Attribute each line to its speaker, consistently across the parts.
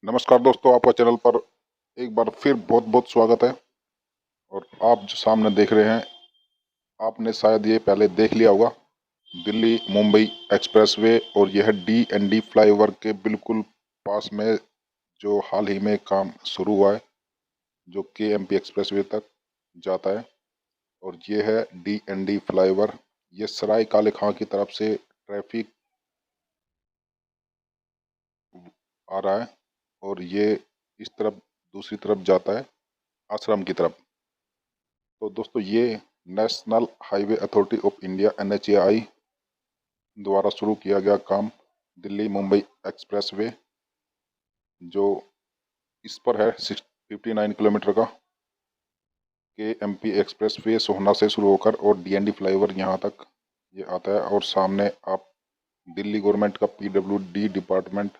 Speaker 1: नमस्कार दोस्तों, आपका चैनल पर एक बार फिर बहुत बहुत स्वागत है। और आप जो सामने देख रहे हैं, आपने शायद ये पहले देख लिया होगा, दिल्ली मुंबई एक्सप्रेसवे। और यह DND फ्लाईओवर के बिल्कुल पास में जो हाल ही में काम शुरू हुआ है, जो KMP एक्सप्रेसवे तक जाता है। और ये है DND फ्लाईओवर। ये सराय काले खां की तरफ से ट्रैफिक आ रहा है और ये इस तरफ दूसरी तरफ जाता है, आश्रम की तरफ। तो दोस्तों, ये national highway authority of India NHAI द्वारा शुरू किया गया काम, दिल्ली मुंबई एक्सप्रेसवे, जो इस पर है 59 किलोमीटर का। KMP एक्सप्रेसवे सोहना से शुरू होकर और DND फ्लाईओवर यहाँ तक ये आता है। और सामने आप दिल्ली गवर्नमेंट का PWD डिपार्टमेंट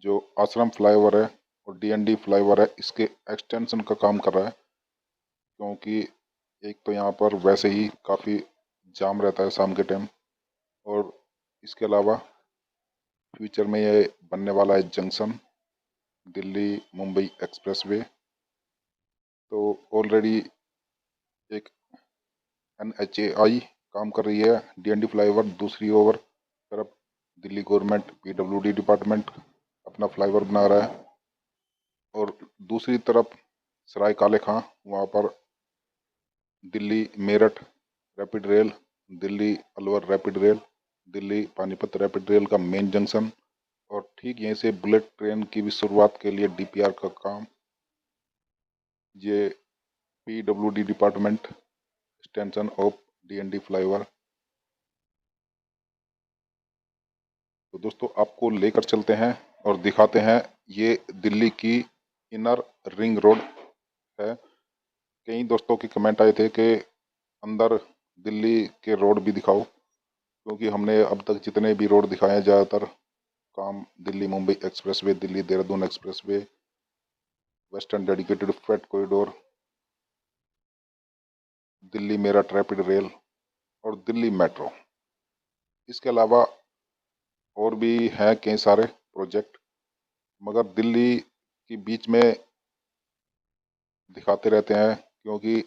Speaker 1: जो आश्रम फ्लाईओवर है और DND फ्लाईओवर है, इसके एक्सटेंशन का काम कर रहा है। क्योंकि एक तो यहाँ पर वैसे ही काफ़ी जाम रहता है शाम के टाइम, और इसके अलावा फ्यूचर में ये बनने वाला है जंक्शन, दिल्ली मुंबई एक्सप्रेसवे। तो ऑलरेडी एक NHAI काम कर रही है DND फ्लाईओवर, दूसरी ओर तरफ दिल्ली गवर्नमेंट PWD डिपार्टमेंट अपना फ्लाईओवर बना रहा है। और दूसरी तरफ सराय काले खां, वहाँ पर Delhi Meerut rapid rail, Delhi Alwar rapid rail, Delhi Panipat rapid rail का मेन जंक्शन। और ठीक यहीं से बुलेट ट्रेन की भी शुरुआत के लिए DPR का काम, ये PWD department extension of DND flyover. तो दोस्तों, आपको लेकर चलते हैं और दिखाते हैं। ये दिल्ली की इनर रिंग रोड है। कई दोस्तों के कमेंट आए थे कि अंदर दिल्ली के रोड भी दिखाओ, क्योंकि हमने अब तक जितने भी रोड दिखाए हैं, ज़्यादातर काम Delhi Mumbai expressway, Delhi Dehradun expressway, western dedicated freight corridor, Delhi Meerut rapid rail और दिल्ली मेट्रो। इसके अलावा और भी हैं कई सारे प्रोजेक्ट, मगर दिल्ली के बीच में दिखाते रहते हैं, क्योंकि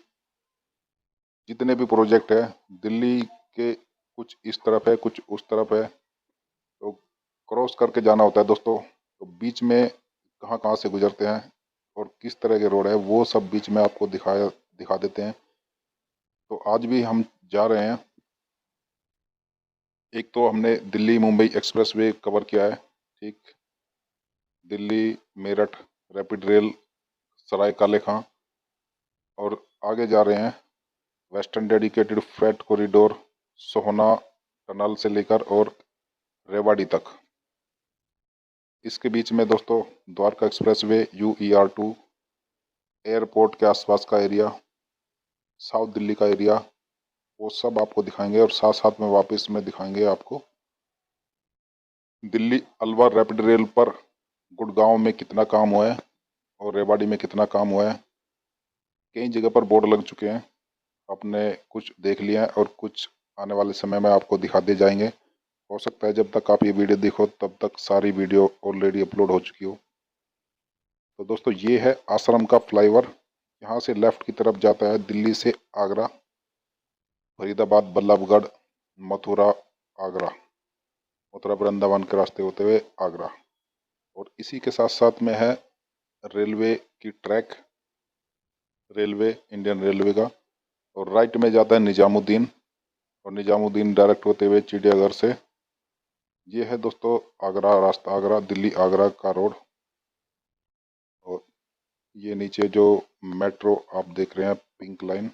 Speaker 1: जितने भी प्रोजेक्ट है दिल्ली के, कुछ इस तरफ है कुछ उस तरफ है, तो क्रॉस करके जाना होता है दोस्तों। तो बीच में कहाँ कहाँ से गुजरते हैं और किस तरह के रोड है, वो सब बीच में आपको दिखा देते हैं। तो आज भी हम जा रहे हैं। एक तो हमने दिल्ली मुंबई एक्सप्रेसवे कवर किया है, ठीक, दिल्ली मेरठ रैपिड रेल, सराय काले खां, और आगे जा रहे हैं वेस्टर्न डेडिकेटेड फ्रेट कॉरिडोर, सोहना टनल से लेकर और रेवाड़ी तक। इसके बीच में दोस्तों द्वारका एक्सप्रेसवे, UER2, एयरपोर्ट के आसपास का एरिया, साउथ दिल्ली का एरिया, वो सब आपको दिखाएंगे। और साथ साथ में वापस में दिखाएंगे आपको दिल्ली अलवर रैपिड रेल पर गुड़गांव में कितना काम हुआ है और रेवाड़ी में कितना काम हुआ है। कई जगह पर बोर्ड लग चुके हैं, आपने कुछ देख लिया है और कुछ आने वाले समय में आपको दिखा दिए जाएंगे। हो सकता है जब तक आप ये वीडियो देखो तब तक सारी वीडियो ऑलरेडी अपलोड हो चुकी हो। तो दोस्तों, ये है आश्रम का फ्लाईओवर। यहाँ से लेफ्ट की तरफ जाता है दिल्ली से आगरा, फरीदाबाद, बल्लभगढ़, मथुरा, आगरा, मथुरा वृंदावन के रास्ते होते हुए आगरा। और इसी के साथ साथ में है रेलवे की ट्रैक, रेलवे इंडियन रेलवे का। और राइट में जाता है निजामुद्दीन, और निजामुद्दीन डायरेक्ट होते हुए चिड़ियाघर से। ये है दोस्तों आगरा रास्ता, आगरा दिल्ली आगरा का रोड। और ये नीचे जो मेट्रो आप देख रहे हैं, पिंक लाइन,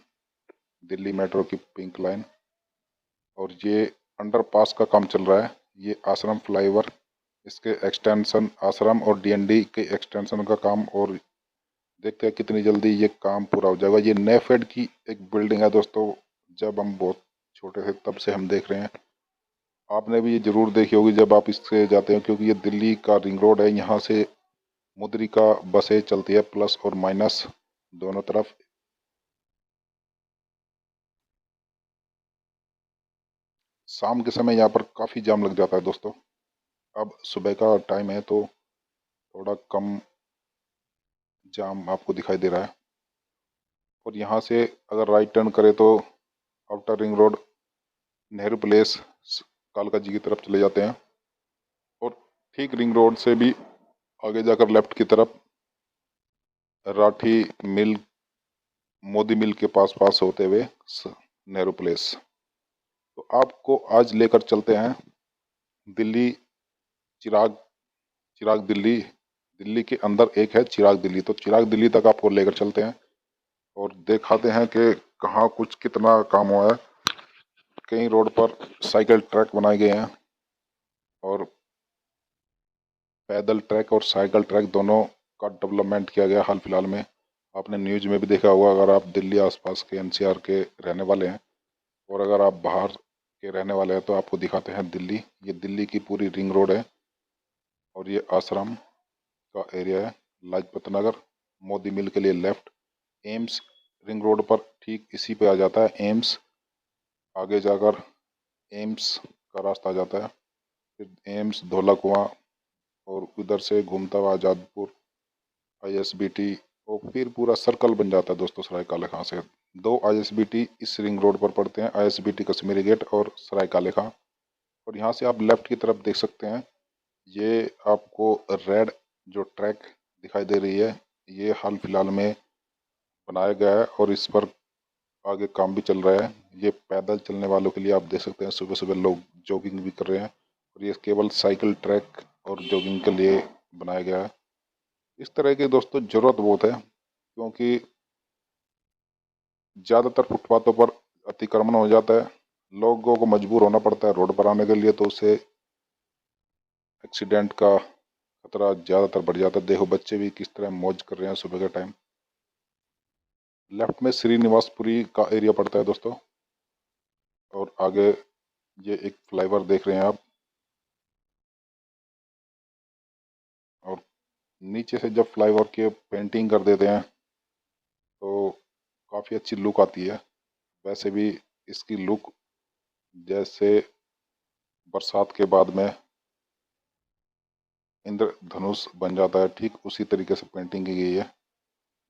Speaker 1: दिल्ली मेट्रो की पिंक लाइन। और ये अंडरपास का काम चल रहा है, ये आश्रम फ्लाईओवर, इसके एक्सटेंशन, आश्रम और DND के एक्सटेंशन का काम। और देखते हैं कितनी जल्दी ये काम पूरा हो जाएगा। ये नेफेड की एक बिल्डिंग है दोस्तों, जब हम बहुत छोटे थे तब से हम देख रहे हैं। आपने भी ये जरूर देखी होगी जब आप इससे जाते हैं, क्योंकि ये दिल्ली का रिंग रोड है। यहाँ से मुद्रिका बसें चलती है, प्लस और माइनस दोनों तरफ। शाम के समय यहाँ पर काफ़ी जाम लग जाता है दोस्तों। अब सुबह का टाइम है तो थोड़ा कम जाम आपको दिखाई दे रहा है। और यहाँ से अगर राइट टर्न करें तो outer ring road, Nehru place, कालका जी की तरफ चले जाते हैं। और ठीक रिंग रोड से भी आगे जाकर लेफ्ट की तरफ राठी मिल, मोदी मिल के पास होते हुए नेहरू प्लेस। तो आपको आज लेकर चलते हैं दिल्ली, चिराग, चिराग दिल्ली। दिल्ली के अंदर एक है चिराग दिल्ली, तो चिराग दिल्ली तक आपको लेकर चलते हैं और दिखाते हैं कि कहाँ कुछ कितना काम हुआ है। कई रोड पर साइकिल ट्रैक बनाए गए हैं और पैदल ट्रैक और साइकिल ट्रैक दोनों का डेवलपमेंट किया गया हाल फिलहाल में। आपने न्यूज में भी देखा होगा अगर आप दिल्ली आसपास के एनसीआर के रहने वाले हैं, और अगर आप बाहर के रहने वाले हैं तो आपको दिखाते हैं दिल्ली। ये दिल्ली की पूरी रिंग रोड है और ये आश्रम का एरिया है। लाजपत नगर, मोदी मिल के लिए लेफ्ट, एम्स रिंग रोड पर ठीक इसी पे आ जाता है एम्स। आगे जाकर एम्स का रास्ता आ जाता है, फिर एम्स, धौला कुआं, और उधर से घूमता हुआ आजादपुर, आईएसबीटी, और फिर पूरा सर्कल बन जाता है दोस्तों सराय काले खां से। दो आईएसबीटी इस रिंग रोड पर पड़ते हैं, आईएसबीटी कश्मीरी गेट और सराय काले खां। और यहाँ से आप लेफ्ट की तरफ देख सकते हैं, ये आपको रेड जो ट्रैक दिखाई दे रही है, ये हाल फिलहाल में बनाया गया है और इस पर आगे काम भी चल रहा है। ये पैदल चलने वालों के लिए आप देख सकते हैं, सुबह सुबह लोग जॉगिंग भी कर रहे हैं, और ये केवल साइकिल ट्रैक और जॉगिंग के लिए बनाया गया है। इस तरह की दोस्तों ज़रूरत बहुत है, क्योंकि ज़्यादातर फुटपाथों पर अतिक्रमण हो जाता है, लोगों को मजबूर होना पड़ता है रोड पर आने के लिए, तो उससे एक्सीडेंट का खतरा ज़्यादातर बढ़ जाता है। देखो बच्चे भी किस तरह मौज कर रहे हैं सुबह के टाइम। लेफ्ट में श्रीनिवासपुरी का एरिया पड़ता है दोस्तों, और आगे ये एक फ्लाईओवर देख रहे हैं आप, और नीचे से जब फ्लाईओवर की पेंटिंग कर देते हैं तो काफ़ी अच्छी लुक आती है। वैसे भी इसकी लुक जैसे बरसात के बाद में इंद्रधनुष बन जाता है, ठीक उसी तरीके से पेंटिंग की गई है।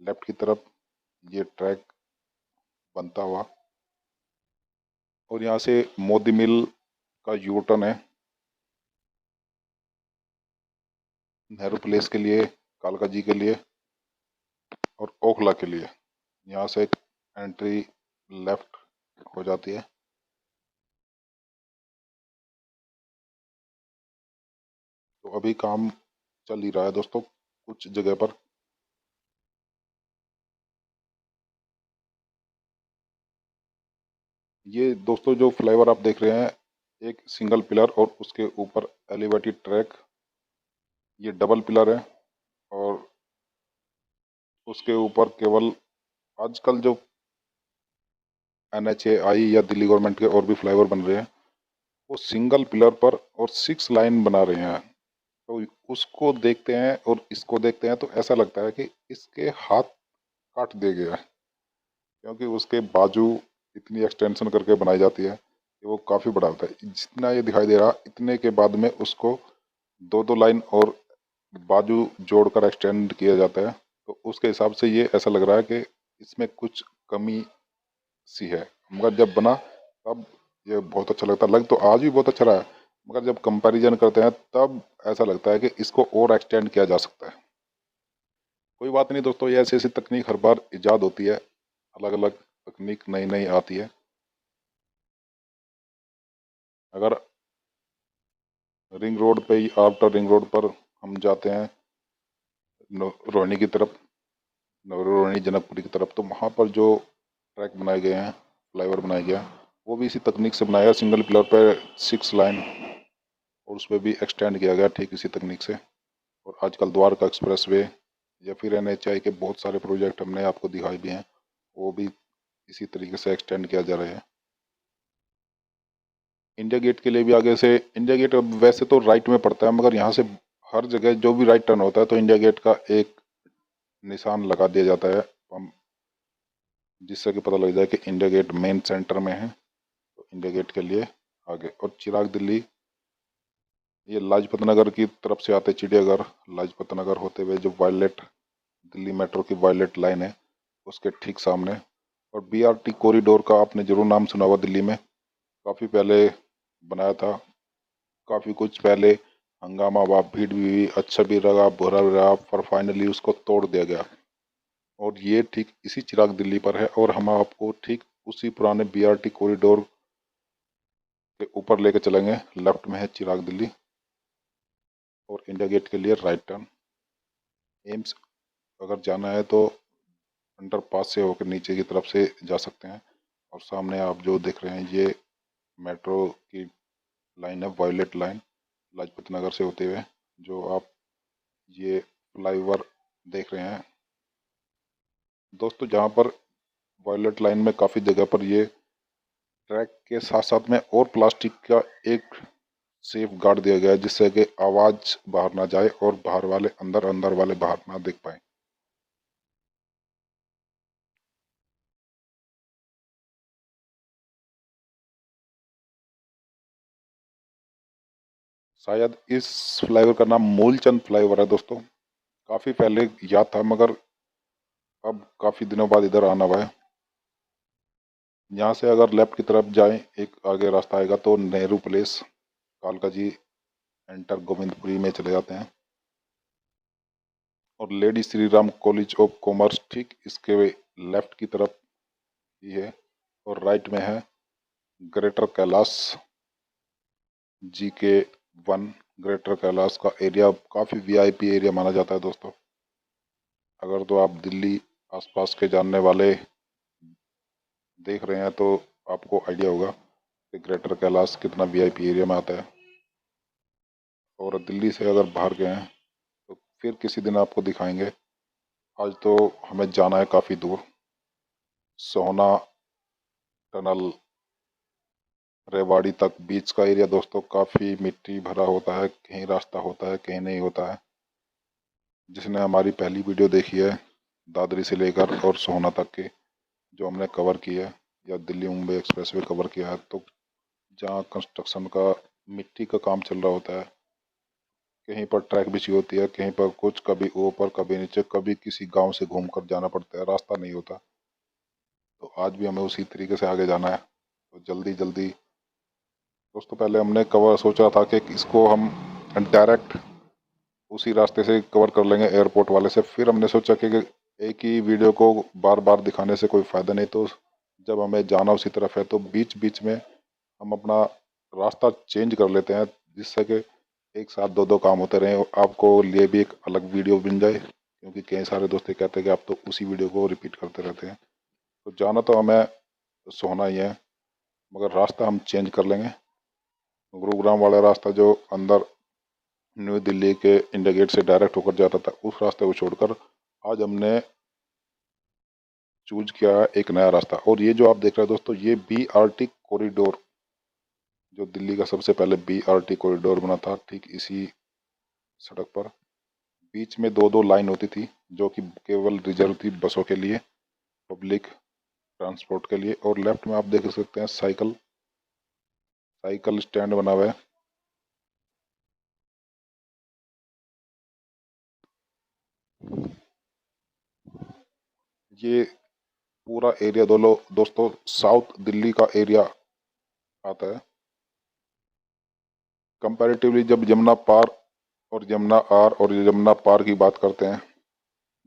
Speaker 1: लेफ्ट की तरफ ये ट्रैक बनता हुआ, और यहाँ से मोदी मिल का यू टर्न है नेहरू प्लेस के लिए, कालका जी के लिए और ओखला के लिए। यहाँ से एंट्री लेफ्ट हो जाती है। तो अभी काम चल ही रहा है दोस्तों कुछ जगह पर। ये दोस्तों जो फ्लाईओवर आप देख रहे हैं, एक सिंगल पिलर और उसके ऊपर एलिवेटेड ट्रैक, ये डबल पिलर है, और उसके ऊपर केवल आजकल जो NHAI या दिल्ली गवर्नमेंट के और भी फ्लाईओवर बन रहे हैं, वो सिंगल पिलर पर और 6 लाइन बना रहे हैं। तो उसको देखते हैं और इसको देखते हैं तो ऐसा लगता है कि इसके हाथ काट दिए गया है, क्योंकि उसके बाजू इतनी एक्सटेंशन करके बनाई जाती है कि वो काफ़ी बड़ा होता है। जितना ये दिखाई दे रहा, इतने के बाद में उसको दो दो लाइन और बाजू जोड़कर एक्सटेंड किया जाता है। तो उसके हिसाब से ये ऐसा लग रहा है कि इसमें कुछ कमी सी है, मगर जब बना तब ये बहुत अच्छा लगता है। लग तो आज भी बहुत अच्छा रहा है, मगर जब कंपैरिजन करते हैं तब ऐसा लगता है कि इसको और एक्सटेंड किया जा सकता है। कोई बात नहीं दोस्तों, ये ऐसी ऐसी तकनीक हर बार इजाद होती है, अलग अलग तकनीक नई नई आती है। अगर रिंग रोड पे ही, आफ्टर रिंग रोड पर हम जाते हैं रोहिणी की तरफ, रोहिणी जनकपुरी की तरफ, तो वहाँ पर जो ट्रैक बनाए गए हैं, फ्लाईओवर बनाया गया, वो भी इसी तकनीक से बनाया, सिंगल पिलर पर 6 लाइन, और उस पर भी एक्सटेंड किया गया ठीक इसी तकनीक से। और आजकल द्वारका एक्सप्रेस वे या फिर NHAI के बहुत सारे प्रोजेक्ट हमने आपको दिखाए भी हैं, वो भी इसी तरीके से एक्सटेंड किया जा रहा है। इंडिया गेट के लिए भी आगे से, इंडिया गेट अब वैसे तो राइट में पड़ता है, मगर यहाँ से हर जगह जो भी राइट टर्न होता है तो इंडिया गेट का एक निशान लगा दिया जाता है, जिससे कि पता लग जाए कि इंडिया गेट मेन सेंटर में है। तो इंडिया गेट के लिए आगे, और चिराग दिल्ली ये लाजपत नगर की तरफ से आते चिड़ियाघर, लाजपत नगर होते हुए जो वायलेट दिल्ली मेट्रो की वायलेट लाइन है उसके ठीक सामने। और बीआरटी कॉरिडोर का आपने जरूर नाम सुना होगा, दिल्ली में काफ़ी पहले बनाया था। काफ़ी कुछ पहले हंगामा हुआ, भीड़ भी हुई, अच्छा भी रहा बुरा भी रहा, पर फाइनली उसको तोड़ दिया गया। और ये ठीक इसी चिराग दिल्ली पर है और हम आपको ठीक उसी पुराने बीआरटी कॉरिडोर के ऊपर लेके चलेंगे। लेफ्ट में है चिराग दिल्ली और इंडिया गेट के लिए राइट टर्न। एम्स अगर जाना है तो अंडर पास से होकर नीचे की तरफ से जा सकते हैं। और सामने आप जो देख रहे हैं ये मेट्रो की लाइन है, वायलेट लाइन, लाजपत नगर से होते हुए जो आप ये फ्लाईओवर देख रहे हैं दोस्तों। जहाँ पर वायलेट लाइन में काफ़ी जगह पर ये ट्रैक के साथ साथ में और प्लास्टिक का एक सेफ गार्ड दिया गया है जिससे कि आवाज़ बाहर ना जाए और बाहर वाले अंदर, अंदर वाले बाहर ना देख पाए। शायद इस फ्लाईओवर का नाम मूलचंद फ्लाईओवर है दोस्तों। काफ़ी पहले याद था मगर अब काफ़ी दिनों बाद इधर आना हुआ है। यहाँ से अगर लेफ्ट की तरफ जाएं एक आगे रास्ता आएगा तो नेहरू प्लेस, कालका जी एंटर गोविंदपुरी में चले जाते हैं। और lady Shri Ram college of commerce ठीक इसके लेफ्ट की तरफ ही है। और राइट में है ग्रेटर कैलाश जी के वन। ग्रेटर कैलाश का एरिया काफ़ी वीआईपी एरिया माना जाता है दोस्तों। अगर तो आप दिल्ली आसपास के जानने वाले देख रहे हैं तो आपको आइडिया होगा कि ग्रेटर कैलाश कितना वीआईपी एरिया में आता है। और दिल्ली से अगर बाहर गए हैं तो फिर किसी दिन आपको दिखाएंगे। आज तो हमें जाना है काफ़ी दूर, सोहना टनल रेवाड़ी तक। बीच का एरिया दोस्तों काफ़ी मिट्टी भरा होता है, कहीं रास्ता होता है कहीं नहीं होता है। जिसने हमारी पहली वीडियो देखी है दादरी से लेकर और सोहना तक की जो हमने कवर की है, या Delhi Mumbai express way cover किया है, तो जहाँ कंस्ट्रक्शन का मिट्टी का काम चल रहा होता है, कहीं पर ट्रैक बिछी होती है, कहीं पर कुछ, कभी ऊपर कभी नीचे, कभी किसी गांव से घूमकर जाना पड़ता है, रास्ता नहीं होता। तो आज भी हमें उसी तरीके से आगे जाना है। तो जल्दी जल्दी दोस्तों, पहले हमने कवर सोचा था कि इसको हम डायरेक्ट उसी रास्ते से कवर कर लेंगे एयरपोर्ट वाले से। फिर हमने सोचा कि एक ही वीडियो को बार बार दिखाने से कोई फ़ायदा नहीं, तो जब हमें जाना उसी तरफ है तो बीच बीच में हम अपना रास्ता चेंज कर लेते हैं जिससे कि एक साथ दो दो काम होते रहें और आपको लिए भी एक अलग वीडियो बन जाए। क्योंकि कई सारे दोस्त कहते हैं कि आप तो उसी वीडियो को रिपीट करते रहते हैं। तो जाना तो हमें सोना ही है मगर रास्ता हम चेंज कर लेंगे। गुरुग्राम वाला रास्ता जो अंदर न्यू दिल्ली के इंडिया गेट से डायरेक्ट होकर जाता था उस रास्ते को छोड़कर आज हमने चूज किया है एक नया रास्ता। और ये जो आप देख रहे हैं दोस्तों ये बीआरटी कॉरिडोर, जो दिल्ली का सबसे पहले बीआरटी कॉरिडोर बना था ठीक इसी सड़क पर। बीच में दो दो लाइन होती थी जो कि केवल रिजर्व थी बसों के लिए, पब्लिक ट्रांसपोर्ट के लिए। और लेफ्ट में आप देख सकते हैं साइकिल साइकिल स्टैंड बना हुआ है। ये पूरा एरिया दोस्तों साउथ दिल्ली का एरिया आता है। कंपैरेटिवली जब यमुना पार और यमुना आर और यमुना पार की बात करते हैं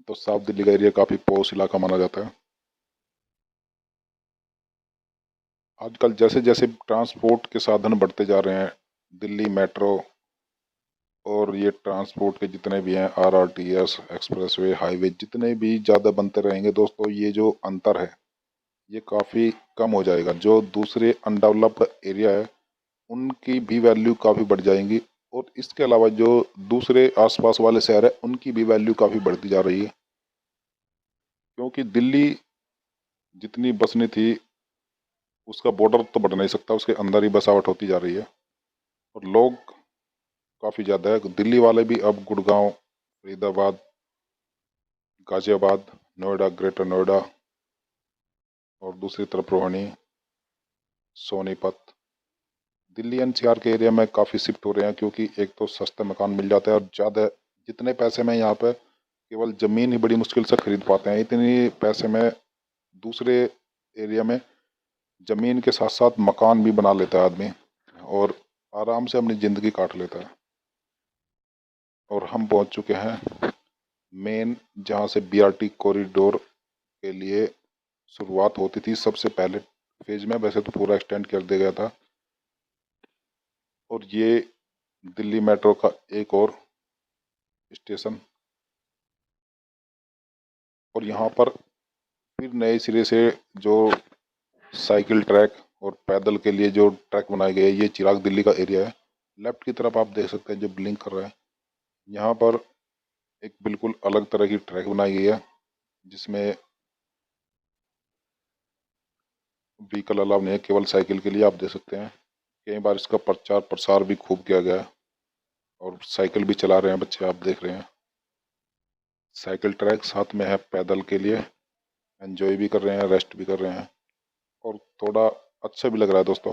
Speaker 1: तो साउथ दिल्ली का एरिया काफ़ी पॉश इलाका माना जाता है। आजकल जैसे जैसे ट्रांसपोर्ट के साधन बढ़ते जा रहे हैं, दिल्ली मेट्रो और ये ट्रांसपोर्ट के जितने भी हैं आरआरटीएस एक्सप्रेसवे हाईवे जितने भी ज़्यादा बनते रहेंगे दोस्तों, ये जो अंतर है ये काफ़ी कम हो जाएगा। जो दूसरे अनडेवलप्ड एरिया है उनकी भी वैल्यू काफ़ी बढ़ जाएंगी। और इसके अलावा जो दूसरे आसपास वाले शहर है उनकी भी वैल्यू काफ़ी बढ़ती जा रही है। क्योंकि दिल्ली जितनी बसनी थी उसका बॉर्डर तो बढ़ नहीं सकता, उसके अंदर ही बसावट होती जा रही है और लोग काफ़ी ज़्यादा है। दिल्ली वाले भी अब गुड़गांव, फरीदाबाद, गाजियाबाद, नोएडा, ग्रेटर नोएडा और दूसरी तरफ रोहिणी, सोनीपत, दिल्ली एनसीआर के एरिया में काफ़ी शिफ्ट हो रहे हैं, क्योंकि एक तो सस्ते मकान मिल जाते हैं और ज़्यादा जितने पैसे में यहाँ पे केवल ज़मीन ही बड़ी मुश्किल से खरीद पाते हैं, इतनी पैसे में दूसरे एरिया में ज़मीन के साथ साथ मकान भी बना लेता है आदमी और आराम से अपनी ज़िंदगी काट लेता है। और हम पहुंच चुके हैं मेन, जहां से बीआरटी कॉरिडोर के लिए शुरुआत होती थी सबसे पहले फेज में। वैसे तो पूरा एक्सटेंड कर दिया गया था। और ये दिल्ली मेट्रो का एक और स्टेशन, और यहाँ पर फिर नए सिरे से जो साइकिल ट्रैक और पैदल के लिए जो ट्रैक बनाए गए, ये चिराग दिल्ली का एरिया है। लेफ्ट की तरफ आप देख सकते हैं जो ब्लिंक कर रहा है, यहाँ पर एक बिल्कुल अलग तरह की ट्रैक बनाई गई है, जिसमें व्हीकल अलाउ नहीं है, केवल साइकिल के लिए। आप देख सकते हैं कई बार इसका प्रचार प्रसार भी खूब किया गया है और साइकिल भी चला रहे हैं बच्चे, आप देख रहे हैं। साइकिल ट्रैक साथ में है पैदल के लिए, एंजॉय भी कर रहे हैं, रेस्ट भी कर रहे हैं और थोड़ा अच्छा भी लग रहा है दोस्तों।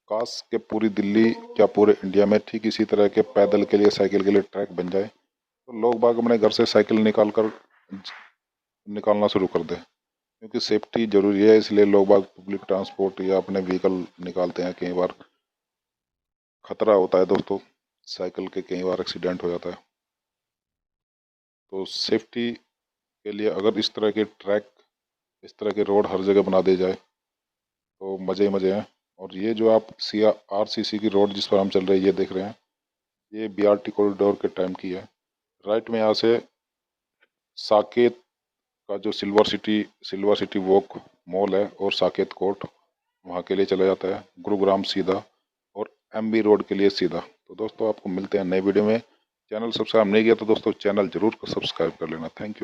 Speaker 1: काश के पूरी दिल्ली या पूरे इंडिया में ठीक इसी तरह के पैदल के लिए, साइकिल के लिए ट्रैक बन जाए, तो लोग बाग अपने घर से साइकिल निकालना शुरू कर दें, क्योंकि सेफ्टी जरूरी है। इसलिए लोग बाग पब्लिक ट्रांसपोर्ट या अपने व्हीकल निकालते हैं। कई बार खतरा होता है दोस्तों, साइकिल के कई बार एक्सीडेंट हो जाता है। तो सेफ्टी के लिए अगर इस तरह के ट्रैक, इस तरह के रोड हर जगह बना दिए जाए तो मज़े ही मज़े हैं। और ये जो आप आरसीसी की रोड जिस पर हम चल रहे हैं, ये देख रहे हैं, ये बीआरटी कॉरिडोर के टाइम की है। राइट में यहाँ से साकेत का जो सिल्वर सिटी वॉक मॉल है और साकेत कोर्ट, वहाँ के लिए चला जाता है। गुरुग्राम सीधा और एमबी रोड के लिए सीधा। तो दोस्तों आपको मिलते हैं नए वीडियो में। चैनल सब्सक्राइब नहीं किया तो दोस्तों चैनल जरूर सब्सक्राइब कर लेना। Thank you.